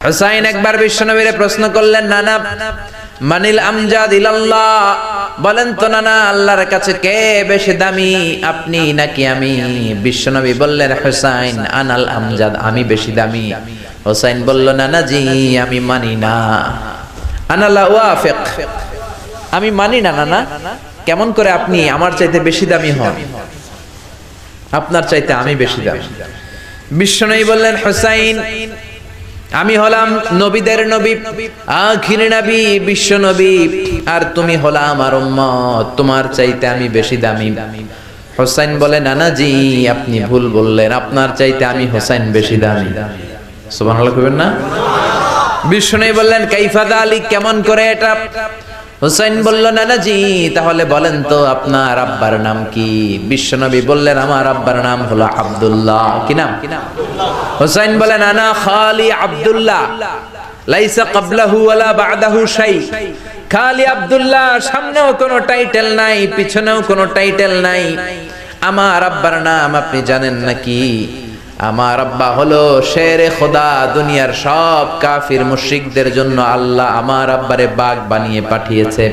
হুসাইন একবার বিশ্বনবীরে প্রশ্ন করলেন, নানা মানিল আমজাদ ইলাল্লাহ, বলেন তো নানা আল্লাহর কাছে কে বেশি দামি, আপনি নাকি আমি? বিশ্বনবী বললেন, হুসাইন আনাল আমজাদ, আমি বেশি দামি। হুসাইন বলল, নানা জি আমি মানি না, আনা লা ওয়াফিক, আমি মানি না নানা। কেমন করে আপনি আমার চাইতে বেশি দামি হন? আপনার চাইতে আমি বেশি দামি। বিশ্বনবী বললেন, হুসাইন আমি হলাম নবীদের নবী, আখির নবী, বিশ্ব নবী, আর তুমি হলা আমার উম্মত, তোমার চাইতে আমি বেশি দামি। হুসাইন বলে, নানা জি আপনি ভুল বললেন, আপনার চাইতে আমি হুসাইন বেশি দামি। সুবহানাল্লাহ কইবেন না? বিশ্বনবী বললেন, কাইফা যালিক, কেমন করে এটা? হুসাইন বলল, নানা জি তাহলে বলেন তো আপনার আব্বার নাম কি? বিশ্বনবী বললেন, আমার আব্বার নাম হলো আব্দুল্লাহ। কি নাম? হুসাইন বলেন, আনা খালি আব্দুল্লাহ, লাইসা ক্বাবলাহু ওয়ালা বা'দাহু শাই। খালি আব্দুল্লাহ, সামনেও কোনো টাইটেল নাই, পিছনেও কোনো টাইটেল নাই। আমার আব্বার নাম আপনি জানেন নাকি? আমার আব্বা হলো শেরে খোদা, দুনিয়ার সব কাফির মুশরিকদের জন্য আল্লাহ আমার আব্বারে বাগ বানিয়ে পাঠিয়েছে।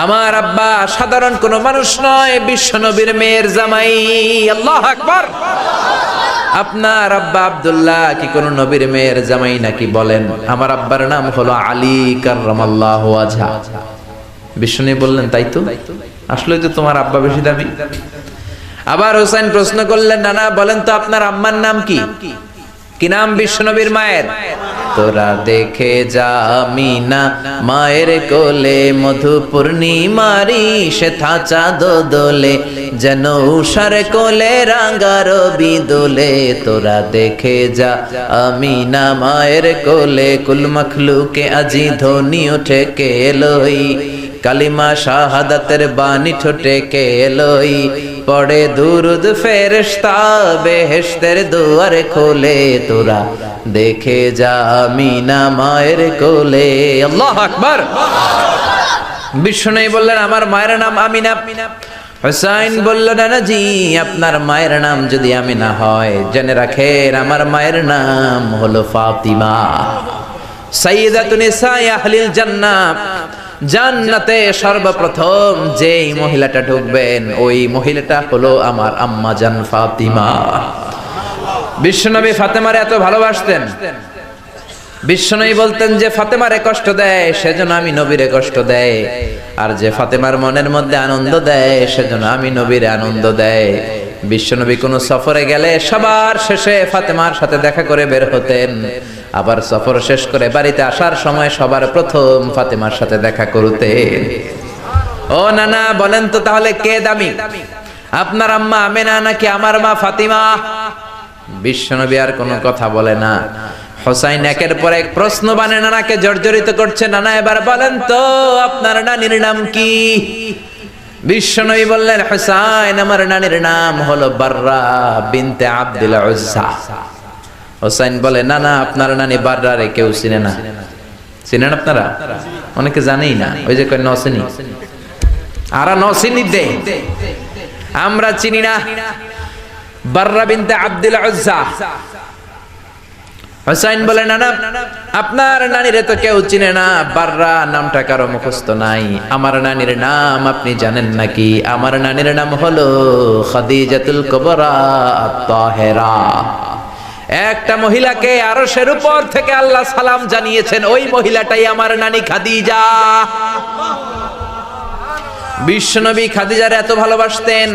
আমার আব্বা সাধারণ কোনো মানুষ নয়, বিশ্ব নবীর মেয়ের জামাই। আল্লাহু আকবার। আপনার আব্বা আব্দুল্লাহ কি কোন নবীর মেয়ের জামাই নাকি? বলেন। আমার আব্বার নাম হলো আলী কাররামাল্লাহু ওয়াজহা। বিশ্বনবী বললেন, তাই তো, আসলে তো তোমার আব্বা বেশি দামি। আবার হুসাইন প্রশ্ন করলেন, নানা বলেন তো আপনার আম্মার নাম কি? কি নাম বিশ্বনবীর মায়ের? তোরা দেখে যা আমিনা মায়ের কোলে, মধু পূর্ণিমারি সেথা চাঁদ দোলে, যেন উষার কোলে রাঙা রবি দোলে। তোরা দেখে যা আমিনা মায়ের কোলে, কুল মখলুকে আজি ধ্বনি ওঠে কে এলোই, কালিমা শাহাদাতের বাণী ঠোঁটে কে এলোই, পড়ে দুরুদ ফেরেশতা বেহেশতের দুয়ার খোলে। তোরা দেখে যা আমিনা মায়ের কোলে। আল্লাহু আকবার। বিশ্বনবী বললেন, আমার মায়ের নাম আমিনা। হুসাইন বলল, নানা জি আপনার মায়ের নাম যদি আমিনা হয়, জেনে রাখেন আমার মায়ের নাম হলো ফাতিমা, সাইয়্যিদাতুন নিসাই আহলিল জান্নাহ। জান্নাতে সর্বপ্রথম যেই মহিলাটা ঢুকবেন, ওই মহিলাটা হলো আমার আম্মা জান ফাতিমা। বিশ্বনবী ফাতেমারে এত ভালোবাসতেন, বিশ্বনবী বলতেন যে ফাতেমারে কষ্ট দেয় সেজন্য আমি নবীরে কষ্ট দেয়, আর যে ফাতেমার মনের মধ্যে আনন্দ দেয় সেজন্য আমি নবীরে আনন্দ দেয়। বিশ্বনবী কোনো সফরে গেলে সবার শেষে ফাতেমার সাথে দেখা করে বের হতেন, আবার সফর শেষ করে বাড়িতে আসার সময় সবার প্রথম ফাতেমার সাথে দেখা করতেন। ও নানা বলেন তো তাহলে কে দামি, আপনার আম্মা আমেনা নাকি আমার মা ফাতিমা? বিশ্বনবী আর কোনো কথা বলে না। হুসাইন একের পর এক প্রশ্ন বানে নানাকে জর্জরিত করছে। নানা এবার বলেন তো আপনার নানির নাম কি? বিশ্বনবী বললেন, হুসাইন আমার নানির নাম হলো বাররা বিনতে আব্দুল উজ্জা। হুসাইন বলে, না না আপনার নানি বাররা রে কেউ চিনে না। চিনেন আপনারা? অনেকে জানেই না, ওই যে কয় নসিনি, আরা নসিনি দে, আমরা চিনি না বাররা বিনতে আব্দুল উজ্জা। হুসাইন বলে, না না আপনার নানিরে তো কেউ চিনে না, বাররা নামটা কারো মুখস্থ নাই। আমার নানির নাম আপনি জানেন নাকি? আমার নানির নাম হলো খাদিজাতুল কুবরা আত-তাহেরা। একটা মহিলাকে আরশের উপর থেকে আল্লাহ সালাম জানিয়েছেন, ওই মহিলাটাই আমার নানি খাদিজা। বিশ্বনবী খাদিজারে এত ভালোবাসতেন,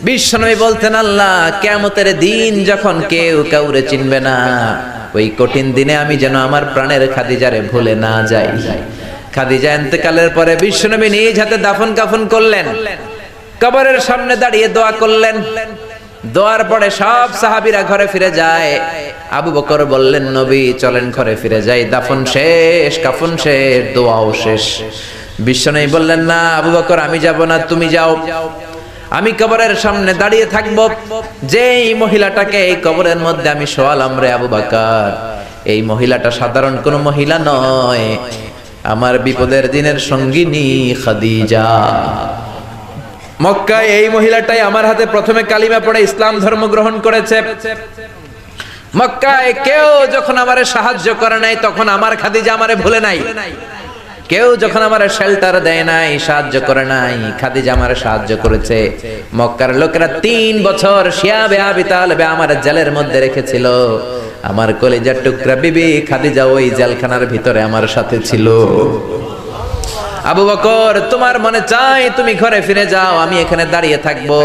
বিশ্বনবী বলতেন, আল্লাহ কিয়ামতের দিন যখন কেউ কাউরে চিনবে না, ওই কঠিন দিনে আমি যেন আমার প্রাণের খাদিজারে ভুলে না যাই। খাদিজা ইন্তেকালের পরে বিশ্বনবী নিজ হাতে দাফন কাফন করলেন, কবরের সামনে দাঁড়িয়ে দোয়া করলেন। দোয়ার পরে সব সাহাবীরা ঘরে ফিরে যায়। আবু বকর বললেন, নবী চলেন ঘরে ফিরে যাই, দাফন শেষ, কাফন শেষ, দোয়াও শেষ। বিশ্বনবী বললেন, না আবু বকর আমি যাব না, তুমি যাও, আমি কবরের সামনে দাঁড়িয়ে থাকবো। যেই মহিলাটাকে এই কবরের মধ্যে আমি শোয়ালাম রে আবু বকর, এই মহিলাটা সাধারণ কোনো মহিলা নয়, আমার বিপদের দিনের সঙ্গিনী খাদিজা। মক্কায় এই মহিলাটাই আমার হাতে প্রথমে কালিমা পড়ে ইসলাম ধর্ম গ্রহণ করেছে। মক্কায় কেউ যখন আমারে সাহায্য করে নাই তখন আমার খাদিজা আমারে ভুলে নাই। কেউ যখন আমারে শেল্টার দেয় নাই, সাহায্য করে নাই, খাদিজা আমারে সাহায্য করেছে। মক্কার লোকেরা 3 বছর শিয়াবে আবি তালেবে আমার জেলের মধ্যে রেখেছিল। আমার কলিজার টুকরা বিবি খাদিজা ওই জেলখানার ভিতরে আমার সাথে ছিল। আবু বকর, তোমার মনে চাই তুমি ঘরে ফিরে যাও, আমি এখানে দাঁড়িয়ে থাকবো।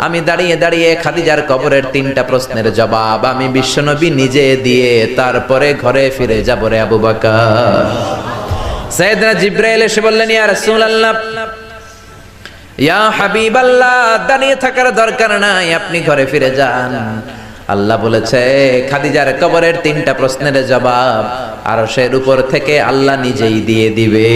আমি দাঁড়িয়ে দাঁড়িয়ে খাদিজার কবরের 3টা প্রশ্নের জবাব আমি বিশ্বনবী নিজে দিয়ে তারপরে ঘরে ফিরে যাব রে আবু বকর। সাইয়েদনা জিবরাইল এসে বললেন, ইয়া রাসূলুল্লাহ, ইয়া হাবিবাল্লাহ, দাঁড়িয়ে থাকার দরকার নাই, আপনি ঘরে ফিরে যান। আল্লাহ বলেছে খাদিজার কবরের 3টা প্রশ্নের জবাব আরশের উপর থেকে আল্লাহ নিজেই দিয়ে দিবে।